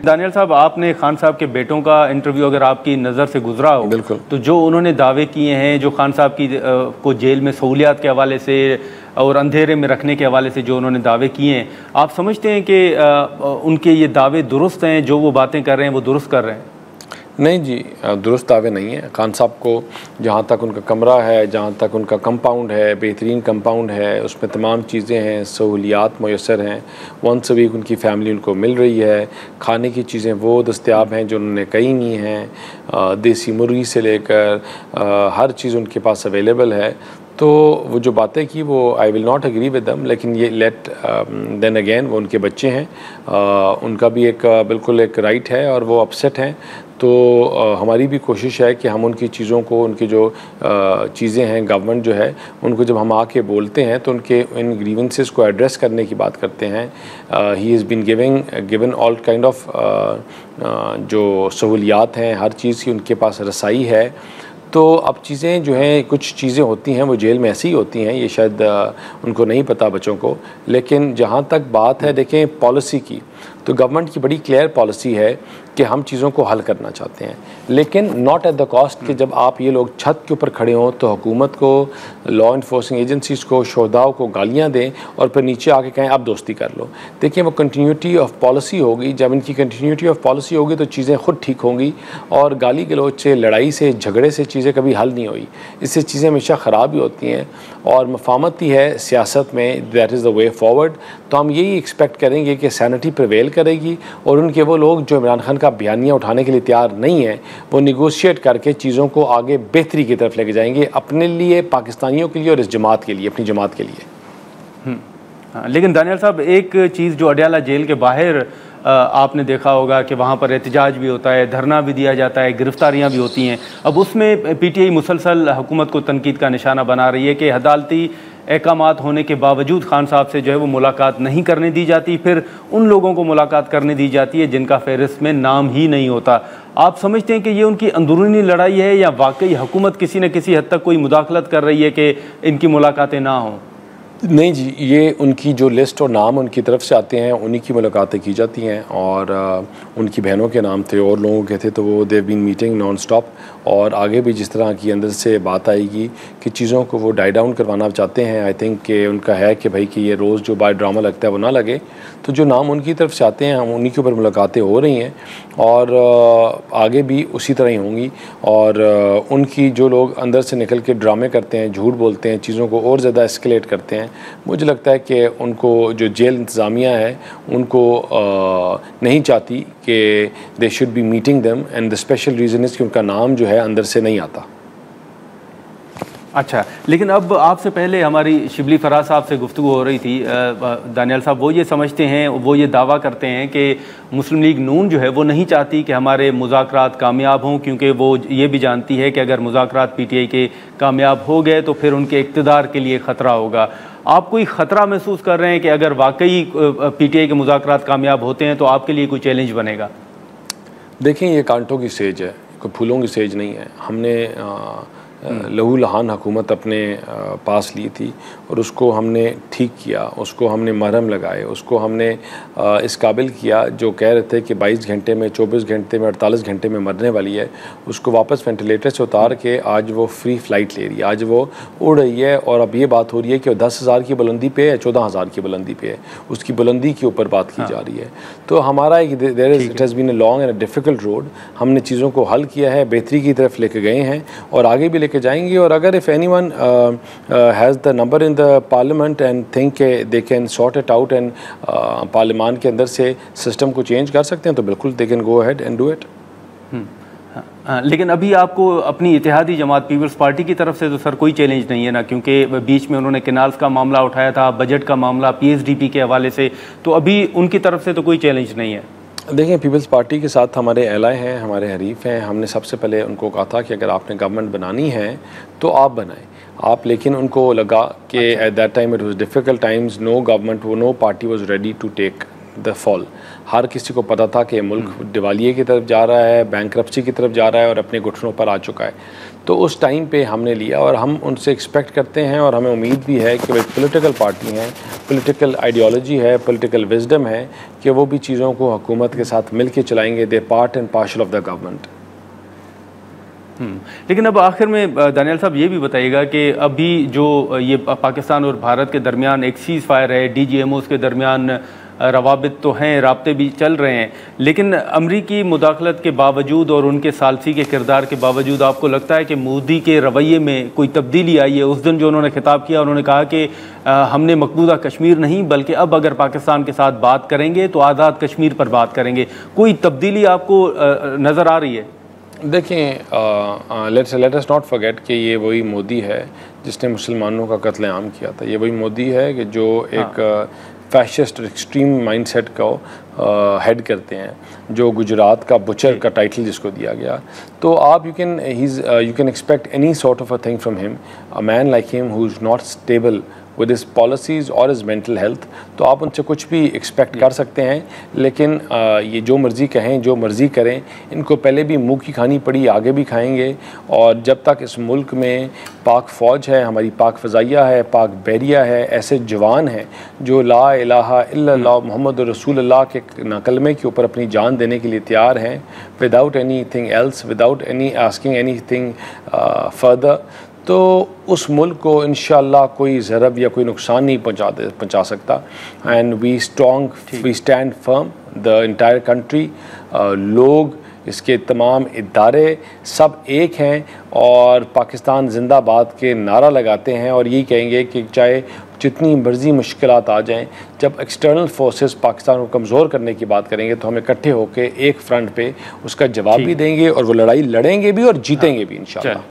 Daniel साहब, आपने खान साहब के बेटों का इंटरव्यू अगर आपकी नज़र से गुजरा हो, बिल्कुल, तो जो उन्होंने दावे किए हैं, जो खान साहब की को जेल में सहूलियात के हवाले से और अंधेरे में रखने के हवाले से जो उन्होंने दावे किए हैं, आप समझते हैं कि उनके ये दावे दुरुस्त हैं, जो वो बातें कर रहे हैं वो दुरुस्त कर रहे हैं? नहीं जी, दुरुस्त दावे नहीं है। खान साहब को जहाँ तक उनका कमरा है, जहाँ तक उनका कंपाउंड है, बेहतरीन कंपाउंड है, उसमें तमाम चीज़ें हैं, सहूलियात मैसर हैं। वंस अ वीक उनकी फ़ैमिली उनको मिल रही है, खाने की चीज़ें वो दस्तयाब हैं जो उन्होंने कही नहीं हैं, देसी मुर्गी से लेकर हर चीज़ उनके पास अवेलेबल है। तो वो जो बातें की वो I will not agree with them, लेकिन ये लेट देन अगेन वो उनके बच्चे हैं, उनका भी एक बिल्कुल एक राइट है और वो अपसेट हैं। तो हमारी भी कोशिश है कि हम उनकी चीज़ों को, उनकी जो चीज़ें हैं, गवर्नमेंट जो है उनको जब हम आके बोलते हैं तो उनके इन ग्रीवेंसेस को एड्रेस करने की बात करते हैं। He is been given all kind of जो सहूलियात हैं, हर चीज़ की उनके पास रसाई है। तो अब चीज़ें जो हैं, कुछ चीज़ें होती हैं वो जेल में ऐसी ही होती हैं, ये शायद उनको नहीं पता बच्चों को। लेकिन जहाँ तक बात है देखें पॉलिसी की, तो गवर्नमेंट की बड़ी क्लियर पॉलिसी है कि हम चीज़ों को हल करना चाहते हैं, लेकिन नॉट एट द कॉस्ट कि जब आप ये लोग छत के ऊपर खड़े हों तो हुकूमत को, लॉ इन्फोर्सिंग एजेंसीज़ को, शोधाओं को गालियाँ दें और फिर नीचे आके कहें आप दोस्ती कर लो। देखिए वो कंटिन्यूटी ऑफ पॉलिसी होगी, जब इनकी कंटिन्यूटी ऑफ पॉलिसी होगी तो चीज़ें खुद ठीक होंगी, और गाली गलौज से, लड़ाई से, झगड़े से चीज़ें कभी हल नहीं हुई। इससे चीज़ें हमेशा ख़राब ही होती हैं और मफामत ही है सियासत में, that is the way forward. तो हम यही एक्सपेक्ट करेंगे कि सैनिटी प्रिवेल करेगी और उनके वो लोग जो इमरान खान का बयानिया उठाने के लिए तैयार नहीं है, वो निगोशिएट करके चीज़ों को आगे बेहतरी की तरफ लेके जाएंगे, अपने लिए, पाकिस्तानियों के लिए और इस जमात के लिए, अपनी जमात के लिए। हाँ, लेकिन दानियल साहब, एक चीज़ जो अडयाला जेल के बाहर आपने देखा होगा कि वहाँ पर एहतजाज भी होता है, धरना भी दिया जाता है, गिरफ्तारियाँ भी होती हैं। अब उसमें पीटीआई मुसलसल हुकूमत को तनकीद का निशाना बना रही है कि अदालती अहकामात होने के बावजूद खान साहब से जो है वो मुलाकात नहीं करने दी जाती, फिर उन लोगों को मुलाकात करने दी जाती है जिनका फहरिस्त में नाम ही नहीं होता। आप समझते हैं कि ये उनकी अंदरूनी लड़ाई है या वाकई हुकूमत किसी न किसी हद तक कोई मुदाखलत कर रही है कि इनकी मुलाकातें ना हों? नहीं जी, ये उनकी जो लिस्ट और नाम उनकी तरफ से आते हैं उन्हीं की मुलाकातें की जाती हैं, और उनकी बहनों के नाम थे और लोगों के थे, तो वो they've been meeting non stop. और आगे भी जिस तरह की अंदर से बात आएगी कि चीज़ों को वो डाई डाउन करवाना चाहते हैं, आई थिंक कि उनका है कि भाई कि ये रोज़ जो बाय ड्रामा लगता है वो ना लगे। तो जो नाम उनकी तरफ से आते हैं हम उन्हीं के ऊपर मुलाकातें हो रही हैं और आगे भी उसी तरह ही होंगी। और उनकी जो लोग अंदर से निकल के ड्रामे करते हैं, झूठ बोलते हैं, चीज़ों को और ज़्यादा एस्केलेट करते हैं, मुझे लगता है कि उनको जो जेल इंतज़ामिया है उनको नहीं चाहती कि they should be meeting them, and the special reason is कि उनका नाम जो है अंदर से नहीं आता। अच्छा, लेकिन अब आपसे पहले हमारी शिबली फराज साहब से गुफ्तगू हो रही थी, दानियल साहब वो ये समझते हैं, वो ये दावा करते हैं कि मुस्लिम लीग नून जो है वो नहीं चाहती कि हमारे मुज़ाकरात कामयाब हों, क्योंकि वो ये भी जानती है कि अगर मुज़ाकरात पीटीआई के कामयाब हो गए तो फिर उनके इक़्तिदार के लिए ख़तरा होगा। आप कोई ख़तरा महसूस कर रहे हैं कि अगर वाकई पीटीआई के मुज़ाकरात कामयाब होते हैं तो आपके लिए कोई चैलेंज बनेगा? देखें, ये कांटों की सेज है, कोई फूलों की सेज नहीं है। हमने लहू लहान हुकूमत अपने पास ली थी और उसको हमने ठीक किया, उसको हमने मरहम लगाए, उसको हमने इस काबिल किया जो कह रहे थे कि 22 घंटे में, 24 घंटे में, 48 घंटे में मरने वाली है, उसको वापस वेंटिलेटर से उतार के आज वो फ्री फ़्लाइट ले रही है, आज वो उड़ रही है। और अब ये बात हो रही है कि वो 10,000 की बुलंदी पे है, 14,000 की बुलंदी पे है, उसकी बुलंदी के ऊपर बात की जा रही है। तो हमारा एक it has been a long and a difficult road. हमने चीज़ों को हल किया है, बेहतरी की तरफ लेके गए हैं और आगे भी लेके जाएंगे। और अगर if anyone has the number in the parliament and think they can sort it out and parliament के अंदर से सिस्टम को चेंज कर सकते हैं तो बिल्कुल they can go ahead and do it. लेकिन अभी आपको अपनी इत्तेहादी जमात पीपल्स पार्टी की तरफ से तो सर कोई चैलेंज नहीं है ना, क्योंकि बीच में उन्होंने कैनाल्स का मामला उठाया था, बजट का मामला, पीएसडीपी के हवाले से, तो अभी उनकी तरफ से तो कोई चैलेंज नहीं है। देखिए, पीपल्स पार्टी के साथ हमारे एलाय हैं, हमारे हरीफ हैं। हमने सबसे पहले उनको कहा था कि अगर आपने गवर्नमेंट बनानी है तो आप बनाएं आप, लेकिन उनको लगा कि at that time it was difficult times, no government, no party was ready to take the fall. हर किसी को पता था कि मुल्क दिवालिये की तरफ जा रहा है, बैंकरप्सी की तरफ जा रहा है और अपने घुटनों पर आ चुका है। तो उस टाइम पे हमने लिया और हम उनसे एक्सपेक्ट करते हैं और हमें उम्मीद भी है कि भाई पॉलिटिकल पार्टी हैं, पॉलिटिकल आइडियोलॉजी है, पॉलिटिकल विजडम है कि वो भी चीज़ों को हुकूमत के साथ मिल के चलाएँगे। They part and parcel of the government. लेकिन अब आखिर में दानियाल साहब ये भी बताइएगा कि अभी जो ये पाकिस्तान और भारत के दरमियान एक सीज़ फायर है, DGMOs के दरमियान रवाबित तो हैं, राब्ते भी चल रहे हैं, लेकिन अमरीकी मुदाखलत के बावजूद और उनके सालसी के किरदार के बावजूद आपको लगता है कि मोदी के रवैये में कोई तब्दीली आई है? उस दिन जो उन्होंने खिताब किया, उन्होंने कहा कि हमने मकबूजा कश्मीर नहीं बल्कि अब अगर पाकिस्तान के साथ बात करेंगे तो आज़ाद कश्मीर पर बात करेंगे। कोई तब्दीली आपको नज़र आ रही है? देखें, लेट अस नॉट फॉरगेट कि ये वही मोदी है जिसने मुसलमानों का कत्लेआम किया था। ये वही मोदी है कि जो एक फैशिस्ट एक्सट्रीम माइंडसेट को हेड करते हैं, जो गुजरात का बुचर का टाइटल जिसको दिया गया। तो आप you can expect any sort of a thing from him, a man like him who is not stable with his policies और हिज मेंटल हेल्थ। तो आप उनसे कुछ भी एक्सपेक्ट कर सकते हैं, लेकिन ये जो मर्ज़ी कहें, जो मर्ज़ी करें, इनको पहले भी मुँह की खानी पड़ी, आगे भी खाएंगे। और जब तक इस मुल्क में पाक फ़ौज है, हमारी पाक फ़ज़ाइया है, पाक बहरिया है, ऐसे जवान हैं जो ला इलाहा इल्लल्लाह मुहम्मद रसूलुल्लाह के कलमे के ऊपर अपनी जान देने के लिए तैयार हैं, without any thing else, without any asking any thing further, तो उस मुल्क को इंशाअल्लाह कोई ज़रब या कोई नुकसान नहीं पहुंचा सकता। And we stand firm, the entire country, लोग, इसके तमाम इदारे सब एक हैं और पाकिस्तान जिंदाबाद के नारा लगाते हैं और यही कहेंगे कि चाहे जितनी मर्जी मुश्किलात आ जाएं, जब एक्सटर्नल फोर्सेस पाकिस्तान को कमज़ोर करने की बात करेंगे तो हम इकट्ठे होकर एक फ्रंट पे उसका जवाब भी देंगे और वो लड़ाई लड़ेंगे भी और जीतेंगे भी इंशाअल्लाह।